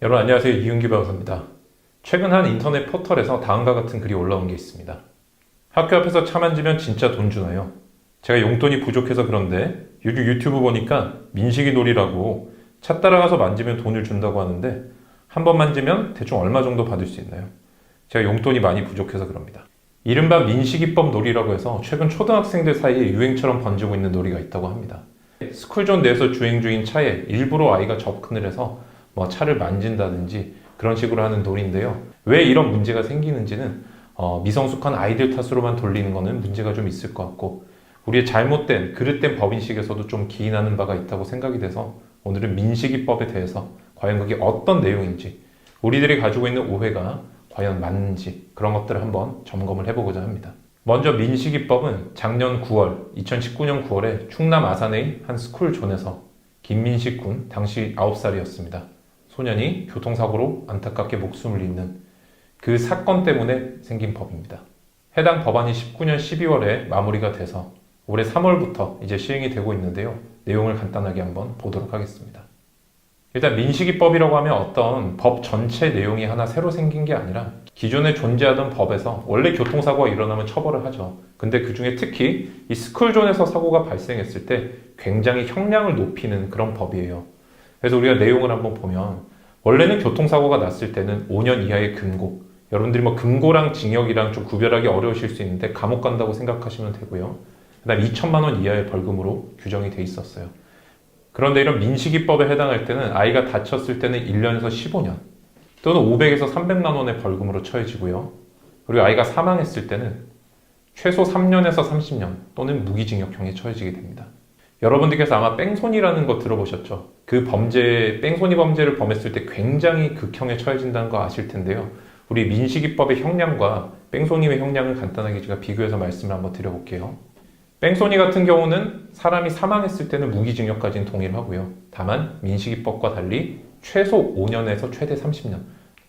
여러분 안녕하세요. 이윤기 변호사입니다. 최근 한 인터넷 포털에서 다음과 같은 글이 올라온 게 있습니다. 학교 앞에서 차 만지면 진짜 돈 주나요? 제가 용돈이 부족해서 그런데 요즘 유튜브 보니까 민식이 놀이라고 차 따라가서 만지면 돈을 준다고 하는데 한 번 만지면 대충 얼마 정도 받을 수 있나요? 제가 용돈이 많이 부족해서 그럽니다. 이른바 민식이법 놀이라고 해서 최근 초등학생들 사이에 유행처럼 번지고 있는 놀이가 있다고 합니다. 스쿨존 내에서 주행 중인 차에 일부러 아이가 접근을 해서 차를 만진다든지 그런 식으로 하는 놀이인데요. 왜 이런 문제가 생기는지는 미성숙한 아이들 탓으로만 돌리는 거는 문제가 좀 있을 것 같고 우리의 잘못된 그릇된 법인식에서도 좀 기인하는 바가 있다고 생각이 돼서 오늘은 민식이법에 대해서 과연 그게 어떤 내용인지 우리들이 가지고 있는 오해가 과연 맞는지 그런 것들을 한번 점검을 해보고자 합니다. 먼저 민식이법은 작년 9월, 2019년 9월에 충남 아산의 한 스쿨존에서 김민식 군 당시 9살이었습니다. 소년이 교통사고로 안타깝게 목숨을 잃는 그 사건 때문에 생긴 법입니다. 해당 법안이 19년 12월에 마무리가 돼서 올해 3월부터 이제 시행이 되고 있는데요. 내용을 간단하게 한번 보도록 하겠습니다. 일단 민식이법이라고 하면 어떤 법 전체 내용이 하나 새로 생긴 게 아니라 기존에 존재하던 법에서 원래 교통사고가 일어나면 처벌을 하죠. 근데 그 중에 특히 이 스쿨존에서 사고가 발생했을 때 굉장히 형량을 높이는 그런 법이에요. 그래서 우리가 내용을 한번 보면 원래는 교통사고가 났을 때는 5년 이하의 금고, 여러분들이 금고랑 징역이랑 좀 구별하기 어려우실 수 있는데 감옥 간다고 생각하시면 되고요. 그 다음 2천만 원 이하의 벌금으로 규정이 돼 있었어요. 그런데 이런 민식이법에 해당할 때는 아이가 다쳤을 때는 1년에서 15년 또는 500에서 300만 원의 벌금으로 처해지고요. 그리고 아이가 사망했을 때는 최소 3년에서 30년 또는 무기징역형에 처해지게 됩니다. 여러분들께서 아마 뺑소니라는 거 들어보셨죠? 그 범죄, 뺑소니 범죄를 범했을 때 굉장히 극형에 처해진다는 거 아실 텐데요. 우리 민식이법의 형량과 뺑소니의 형량을 간단하게 제가 비교해서 말씀을 한번 드려볼게요. 뺑소니 같은 경우는 사람이 사망했을 때는 무기징역까지는 동의를 하고요. 다만 민식이법과 달리 최소 5년에서 최대 30년.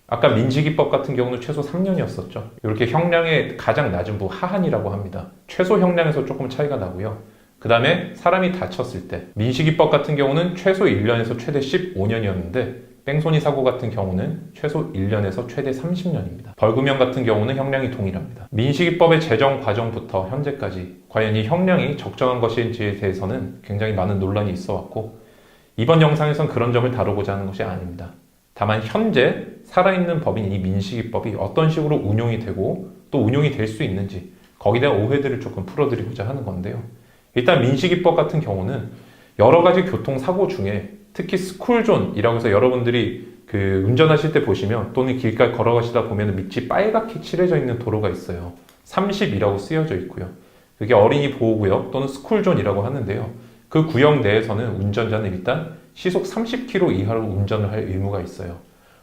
아까 민식이법 같은 경우는 최소 3년이었었죠. 이렇게 형량의 가장 낮은 부 하한이라고 합니다. 최소 형량에서 조금 차이가 나고요. 그 다음에 사람이 다쳤을 때 민식이법 같은 경우는 최소 1년에서 최대 15년이었는데 뺑소니 사고 같은 경우는 최소 1년에서 최대 30년입니다. 벌금형 같은 경우는 형량이 동일합니다. 민식이법의 제정 과정부터 현재까지 과연 이 형량이 적정한 것인지에 대해서는 굉장히 많은 논란이 있어 왔고 이번 영상에선 그런 점을 다루고자 하는 것이 아닙니다. 다만 현재 살아있는 법인 이 민식이법이 어떤 식으로 운용이 되고 또 운용이 될 수 있는지 거기에 대한 오해들을 조금 풀어드리고자 하는 건데요. 일단 민식이법 같은 경우는 여러 가지 교통사고 중에 특히 스쿨존이라고 해서 여러분들이 운전하실 때 보시면 또는 길가에 걸어가시다 보면 밑이 빨갛게 칠해져 있는 도로가 있어요. 30이라고 쓰여져 있고요. 그게 어린이 보호구역 또는 스쿨존이라고 하는데요. 그 구역 내에서는 운전자는 일단 시속 30km 이하로 운전을 할 의무가 있어요.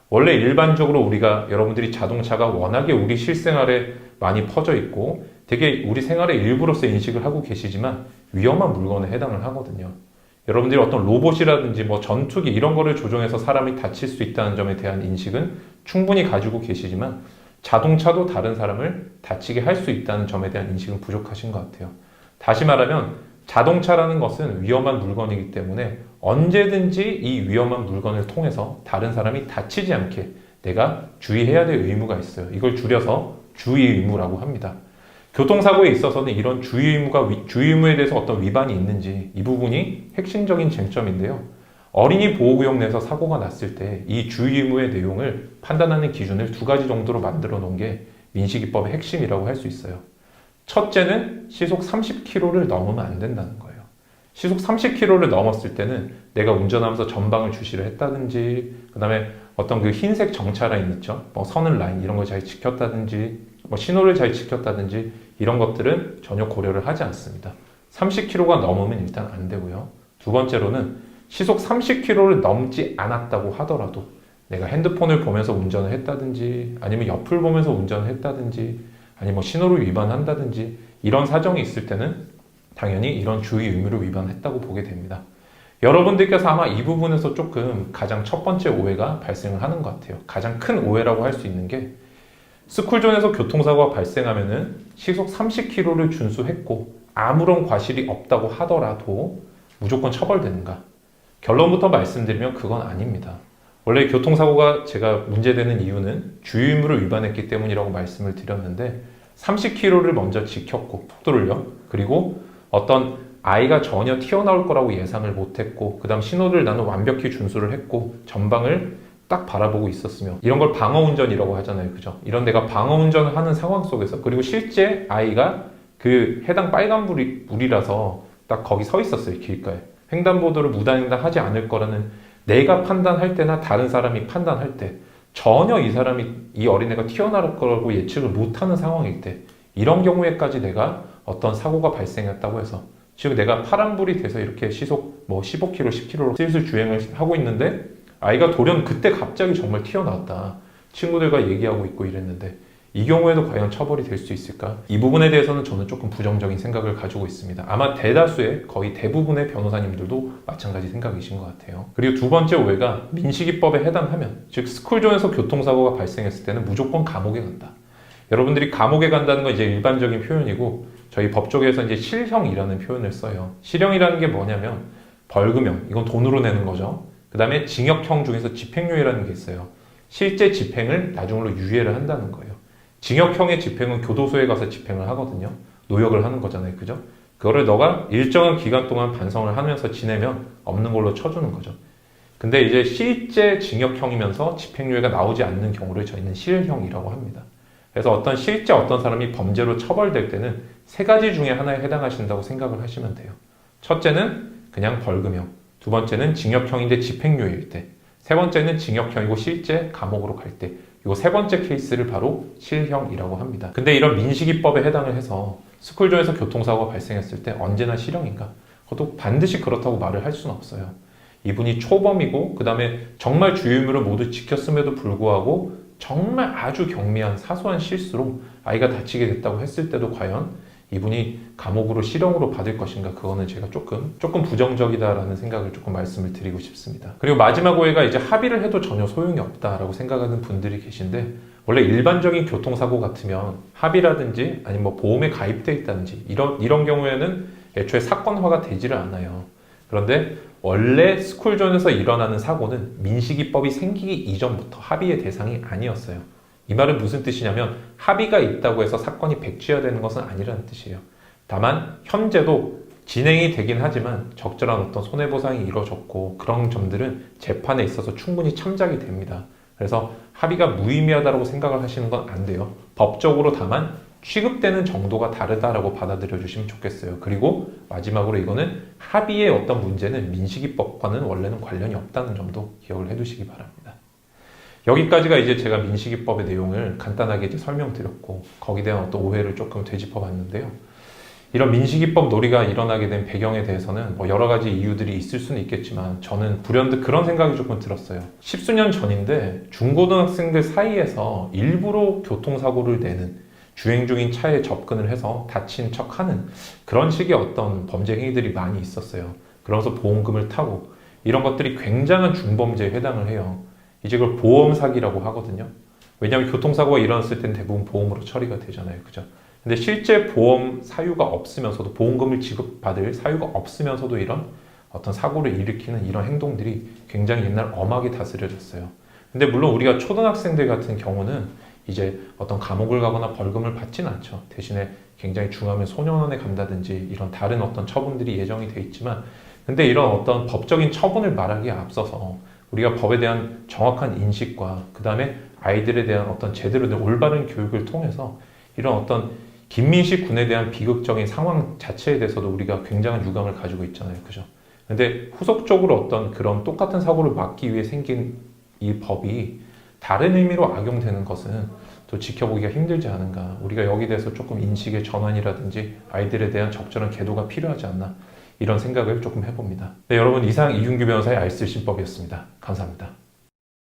원래 일반적으로 여러분들이 자동차가 워낙에 우리 실생활에 많이 퍼져 있고 되게 우리 생활의 일부로서 인식을 하고 계시지만 위험한 물건에 해당을 하거든요. 여러분들이 어떤 로봇이라든지 전투기 이런 거를 조종해서 사람이 다칠 수 있다는 점에 대한 인식은 충분히 가지고 계시지만 자동차도 다른 사람을 다치게 할 수 있다는 점에 대한 인식은 부족하신 것 같아요. 다시 말하면 자동차라는 것은 위험한 물건이기 때문에 언제든지 이 위험한 물건을 통해서 다른 사람이 다치지 않게 내가 주의해야 될 의무가 있어요. 이걸 줄여서 주의 의무라고 합니다. 교통사고에 있어서는 이런 주의 의무에 대해서 어떤 위반이 있는지 이 부분이 핵심적인 쟁점인데요. 어린이 보호구역 내에서 사고가 났을 때 이 주의 의무의 내용을 판단하는 기준을 두 가지 정도로 만들어 놓은 게 민식이법의 핵심이라고 할 수 있어요. 첫째는 시속 30km를 넘으면 안 된다는 거예요. 시속 30km를 넘었을 때는 내가 운전하면서 전방을 주시를 했다든지 그 다음에 어떤 흰색 정차 라인 있죠. 서늘 라인 이런 걸 잘 지켰다든지 신호를 잘 지켰다든지 이런 것들은 전혀 고려를 하지 않습니다. 30km가 넘으면 일단 안 되고요. 두 번째로는 시속 30km를 넘지 않았다고 하더라도 내가 핸드폰을 보면서 운전을 했다든지 아니면 옆을 보면서 운전을 했다든지 아니면 신호를 위반한다든지 이런 사정이 있을 때는 당연히 이런 주의 의무를 위반했다고 보게 됩니다. 여러분들께서 아마 이 부분에서 조금 가장 첫 번째 오해가 발생을 하는 것 같아요. 가장 큰 오해라고 할 수 있는 게 스쿨존에서 교통사고가 발생하면은 시속 30km를 준수했고 아무런 과실이 없다고 하더라도 무조건 처벌되는가? 결론부터 말씀드리면 그건 아닙니다. 원래 교통사고가 제가 문제되는 이유는 주유의무를 위반했기 때문이라고 말씀을 드렸는데 30km를 먼저 지켰고 속도를요. 그리고 어떤 아이가 전혀 튀어나올 거라고 예상을 못했고 그 다음 신호를 나는 완벽히 준수를 했고 전방을 딱 바라보고 있었으며 이런 걸 방어운전이라고 하잖아요. 그죠? 이런 내가 방어운전을 하는 상황 속에서 그리고 실제 아이가 그 해당 빨간불이라서 딱 거기 서 있었어요. 길가에. 횡단보도를 무단횡단하지 않을 거라는 내가 판단할 때나 다른 사람이 판단할 때 전혀 이 어린애가 튀어나올 거라고 예측을 못하는 상황일 때 이런 경우에까지 내가 어떤 사고가 발생했다고 해서 지금 내가 파란불이 돼서 이렇게 시속 뭐 15km, 10km로 슬슬 주행을 하고 있는데 아이가 돌연 그때 갑자기 정말 튀어나왔다. 친구들과 얘기하고 있고 이랬는데 이 경우에도 과연 처벌이 될 수 있을까? 이 부분에 대해서는 저는 조금 부정적인 생각을 가지고 있습니다. 아마 대다수의 거의 대부분의 변호사님들도 마찬가지 생각이신 것 같아요. 그리고 두 번째 오해가 민식이법에 해당하면 즉 스쿨존에서 교통사고가 발생했을 때는 무조건 감옥에 간다. 여러분들이 감옥에 간다는 건 이제 일반적인 표현이고 저희 법조계에서 이제 실형이라는 표현을 써요. 실형이라는 게 뭐냐면 벌금형, 이건 돈으로 내는 거죠. 그 다음에 징역형 중에서 집행유예라는 게 있어요. 실제 집행을 나중으로 유예를 한다는 거예요. 징역형의 집행은 교도소에 가서 집행을 하거든요. 노역을 하는 거잖아요. 그죠? 그거를 너가 일정한 기간 동안 반성을 하면서 지내면 없는 걸로 쳐주는 거죠. 근데 이제 실제 징역형이면서 집행유예가 나오지 않는 경우를 저희는 실형이라고 합니다. 그래서 실제 어떤 사람이 범죄로 처벌될 때는 세 가지 중에 하나에 해당하신다고 생각을 하시면 돼요. 첫째는 그냥 벌금형, 두 번째는 징역형인데 집행유예일 때, 세 번째는 징역형이고 실제 감옥으로 갈 때, 이 세 번째 케이스를 바로 실형이라고 합니다. 근데 이런 민식이법에 해당을 해서 스쿨존에서 교통사고가 발생했을 때 언제나 실형인가? 그것도 반드시 그렇다고 말을 할 수는 없어요. 이분이 초범이고 그 다음에 정말 주의의무를 모두 지켰음에도 불구하고 정말 아주 경미한 사소한 실수로 아이가 다치게 됐다고 했을 때도 과연 이분이 감옥으로 실형으로 받을 것인가, 그거는 제가 조금 부정적이다라는 생각을 조금 말씀을 드리고 싶습니다. 그리고 마지막 오해가 이제 합의를 해도 전혀 소용이 없다라고 생각하는 분들이 계신데, 원래 일반적인 교통사고 같으면 합의라든지 아니면 뭐 보험에 가입돼 있다든지 이런 경우에는 애초에 사건화가 되지를 않아요. 그런데 원래 스쿨존에서 일어나는 사고는 민식이법이 생기기 이전부터 합의의 대상이 아니었어요. 이 말은 무슨 뜻이냐면 합의가 있다고 해서 사건이 백지화되는 것은 아니라는 뜻이에요. 다만 현재도 진행이 되긴 하지만 적절한 어떤 손해보상이 이루어졌고 그런 점들은 재판에 있어서 충분히 참작이 됩니다. 그래서 합의가 무의미하다고 생각을 하시는 건 안 돼요. 법적으로 다만 취급되는 정도가 다르다라고 받아들여 주시면 좋겠어요. 그리고 마지막으로 이거는 합의의 어떤 문제는 민식이법과는 원래는 관련이 없다는 점도 기억을 해두시기 바랍니다. 여기까지가 이제 제가 민식이법의 내용을 간단하게 이제 설명드렸고 거기에 대한 어떤 오해를 조금 되짚어봤는데요. 이런 민식이법 놀이가 일어나게 된 배경에 대해서는 뭐 여러 가지 이유들이 있을 수는 있겠지만 저는 불현듯 그런 생각이 조금 들었어요. 십수년 전인데 중고등학생들 사이에서 일부러 교통사고를 내는, 주행 중인 차에 접근을 해서 다친 척하는 그런 식의 어떤 범죄 행위들이 많이 있었어요. 그러면서 보험금을 타고 이런 것들이 굉장한 중범죄에 해당을 해요. 이제 그걸 보험 사기라고 하거든요. 왜냐하면 교통사고가 일어났을 때는 대부분 보험으로 처리가 되잖아요. 그죠? 근데 실제 보험 사유가 없으면서도, 보험금을 지급받을 사유가 없으면서도 이런 어떤 사고를 일으키는 이런 행동들이 굉장히 옛날 엄하게 다스려졌어요. 근데 물론 우리가 초등학생들 같은 경우는 이제 어떤 감옥을 가거나 벌금을 받진 않죠. 대신에 굉장히 중하면 소년원에 간다든지 이런 다른 어떤 처분들이 예정이 돼 있지만, 근데 이런 어떤 법적인 처분을 말하기에 앞서서 우리가 법에 대한 정확한 인식과 그 다음에 아이들에 대한 어떤 제대로 된 올바른 교육을 통해서 이런 어떤 김민식 군에 대한 비극적인 상황 자체에 대해서도 우리가 굉장한 유감을 가지고 있잖아요. 그죠? 근데 후속적으로 어떤 그런 똑같은 사고를 막기 위해 생긴 이 법이 다른 의미로 악용되는 것은 또 지켜보기가 힘들지 않은가. 우리가 여기에 대해서 조금 인식의 전환이라든지 아이들에 대한 적절한 계도가 필요하지 않나, 이런 생각을 조금 해봅니다. 네, 여러분, 이상 이준규 변호사의 알쓸신법이었습니다. 감사합니다.